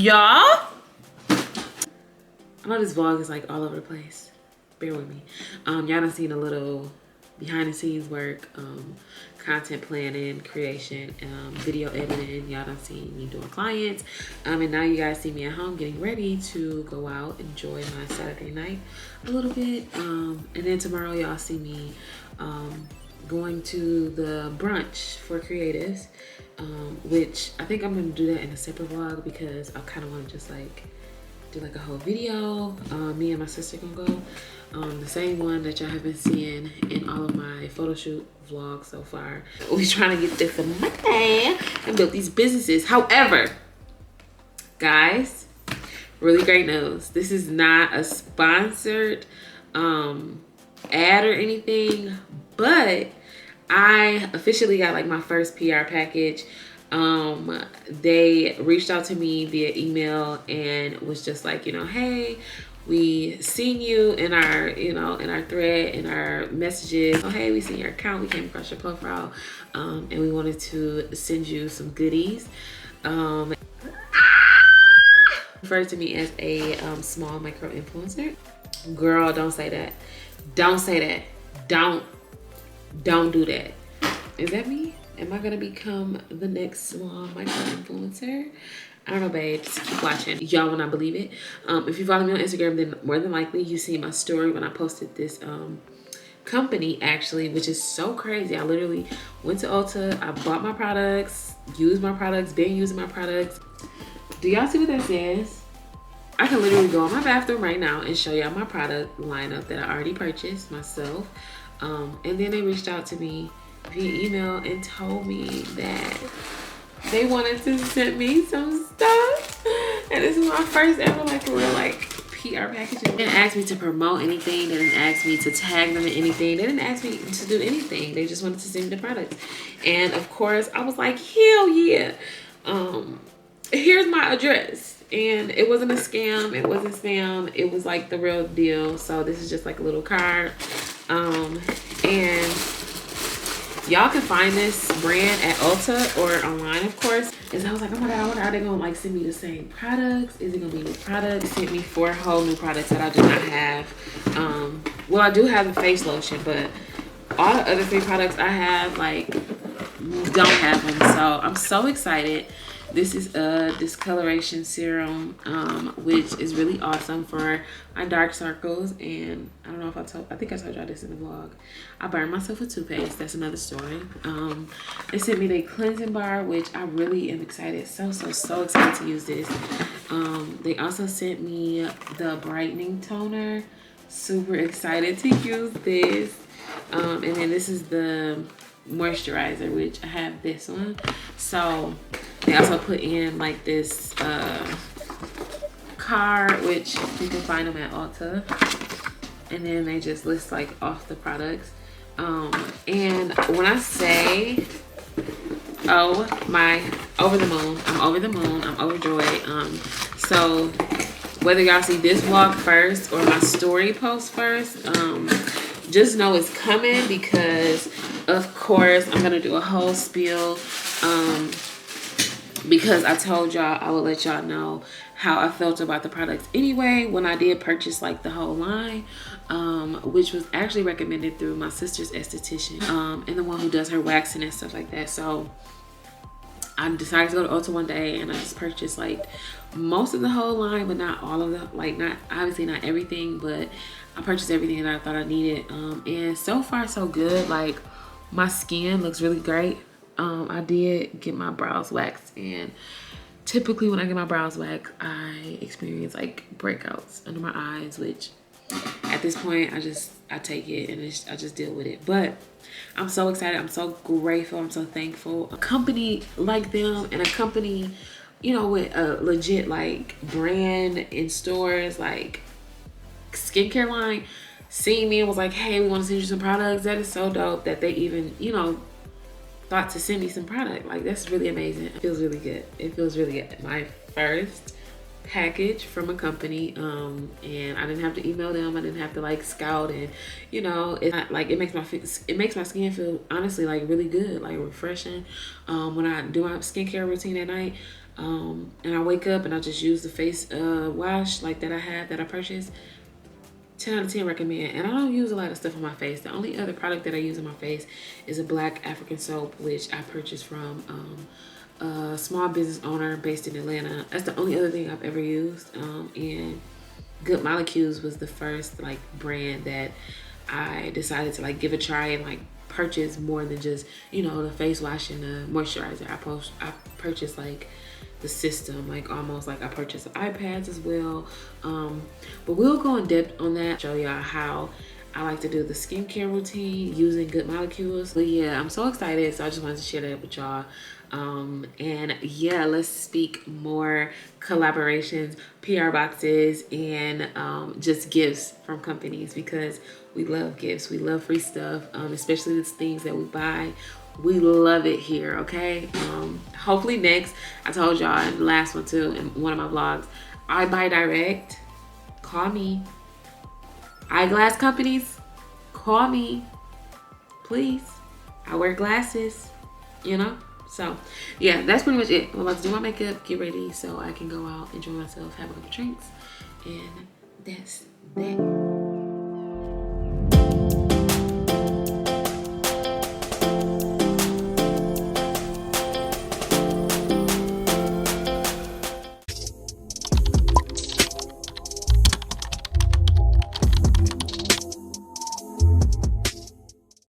Y'all, I know this vlog is like all over the place. Bear with me. Y'all done seen a little behind the scenes work, content planning, creation, video editing. Y'all done seen me doing clients. And now you guys see me at home getting ready to go out, enjoy my Saturday night a little bit. And then tomorrow y'all see me going to the brunch for creatives, which I think I'm gonna do that in a separate vlog because I kind of want to just like do like a whole video. Me and my sister gonna go, the same one that y'all have been seeing in all of my photo shoot vlogs so far. We're trying to get this money and build these businesses. However, guys, really great news. This is not a sponsored ad or anything, but I officially got like my first PR package. They reached out to me via email and was just like, you know, hey, we seen you in our, you know, in our thread, in our messages. Oh, hey, we seen your account, we came across your profile, and we wanted to send you some goodies. Referred to me as a small micro influencer. Girl, don't say that. Don't say that. Don't do that. Is that me? Am I gonna become the next small micro influencer? I don't know, babe. Just keep watching. Y'all will not believe it. If you follow me on Instagram, then more than likely you see my story when I posted this company, actually, which is so crazy. I literally went to Ulta, I bought my products, used my products, been using my products. Do y'all see what that says? I can literally go in my bathroom right now and show y'all my product lineup that I already purchased myself. And then they reached out to me via email and told me that they wanted to send me some stuff. And this is my first ever like real like PR package. They didn't ask me to promote anything. They didn't ask me to tag them in anything. They didn't ask me to do anything. They just wanted to send me the product. And of course I was like, hell yeah. Here's my address. And it wasn't a scam, it wasn't spam, it was like the real deal. So this is just like a little card. And y'all can find this brand at Ulta or online, of course. And so I was like, oh my God, I wonder, are they gonna like send me the same products? Is it gonna be new products? They sent me 4 whole new products that I do not have. Well, I do have the face lotion, but all the other 3 products I have, like, don't have them. So I'm so excited. This is a Discoloration Serum, which is really awesome for my dark circles. And I don't know if I think I told y'all this in the vlog. I burned myself with toothpaste. That's another story. They sent me the cleansing bar, which I really am excited. So excited to use this. They also sent me the brightening toner. Super excited to use this. And then this is the moisturizer, which I have this one. So they also put in like this card, which you can find them at Ulta, and then they just list like off the products. And when I say, oh my, over the moon, I'm overjoyed. So whether y'all see this vlog first or my story post first, just know it's coming, because of course I'm gonna do a whole spiel, because I told y'all I would let y'all know how I felt about the products anyway when I did purchase like the whole line, which was actually recommended through my sister's esthetician, and the one who does her waxing and stuff like that. So I decided to go to Ulta one day and I just purchased like most of the whole line, but not all of the, like, not obviously not everything, but I purchased everything that I thought I needed. And so far so good. Like, my skin looks really great. I did get my brows waxed, and typically when I get my brows waxed, I experience like breakouts under my eyes, which at this point I take it and I just deal with it. But I'm so excited, I'm so grateful, I'm so thankful. A company like them, and a company, you know, with a legit like brand in stores, like skincare line, seeing me and was like, hey, we want to send you some products. That is so dope that they even, you know, thought to send me some product. Like, that's really amazing. It feels really good. It feels really good. My first package from a company, and I didn't have to email them. I didn't have to like scout, and you know, it makes my skin feel honestly like really good, like refreshing. When I do my skincare routine at night, and I wake up and I just use the face wash like that I purchased. 10 out of 10 recommend. And I don't use a lot of stuff on my face. The only other product that I use on my face is a black African soap, which I purchased from a small business owner based in Atlanta. That's the only other thing I've ever used. And Good Molecules was the first like brand that I decided to like give a try and like purchase more than just, you know, the face wash and the moisturizer. I purchased like the system, like almost like I purchased iPads as well. But we'll go in depth on that, show y'all how I like to do the skincare routine using Good Molecules. But yeah, I'm so excited, so I just wanted to share that with y'all. And yeah, let's speak more collaborations, PR boxes, and just gifts from companies, because we love gifts. We love free stuff, especially the things that we buy. We love it here, okay? Hopefully next, I told y'all in the last one too, in one of my vlogs, I buy direct. Call me. Eyeglass companies, call me, please. I wear glasses, you know? So yeah, that's pretty much it. I'm about to do my makeup, get ready so I can go out, enjoy myself, have a couple drinks, and that's that.